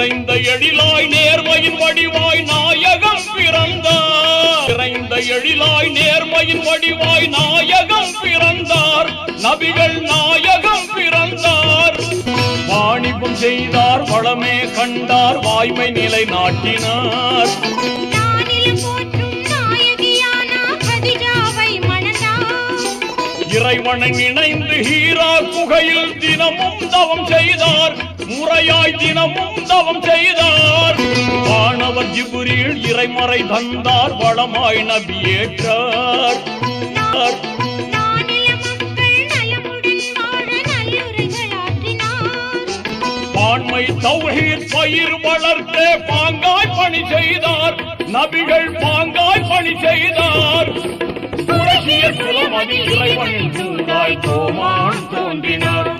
நிறைந்த எழிலாய் நேர்மையின் வடிவாய் நாயகம் பிறந்தார். நிறைந்த எழிலாய் நேர்மையின் வடிவாய் நாயகம் பிறந்தார். நபிகள் நாயகம் பிறந்தார். வாணிபம் செய்தார், வளமே கண்டார், வாய்மை நிலை நாட்டினார். இறைவனை நினைந்து ஹீரா குகையில் தினமும் தவம் செய்தார். முறையாய் தினமும் தவம் செய்தார். வானவர் ஜிப்ரீல் இறைமறை தந்தார். வளமாய் நபியேற்றார். பான்மை தௌஹீத் பயிர் வளர்த்த பாங்காய் பணி செய்தார். நபிகள் பாங்காய் பணி செய்தார். குறைஷியர் குலம் அதில் இறைவனின் தூதாய் கோமான் தோன்றினார்.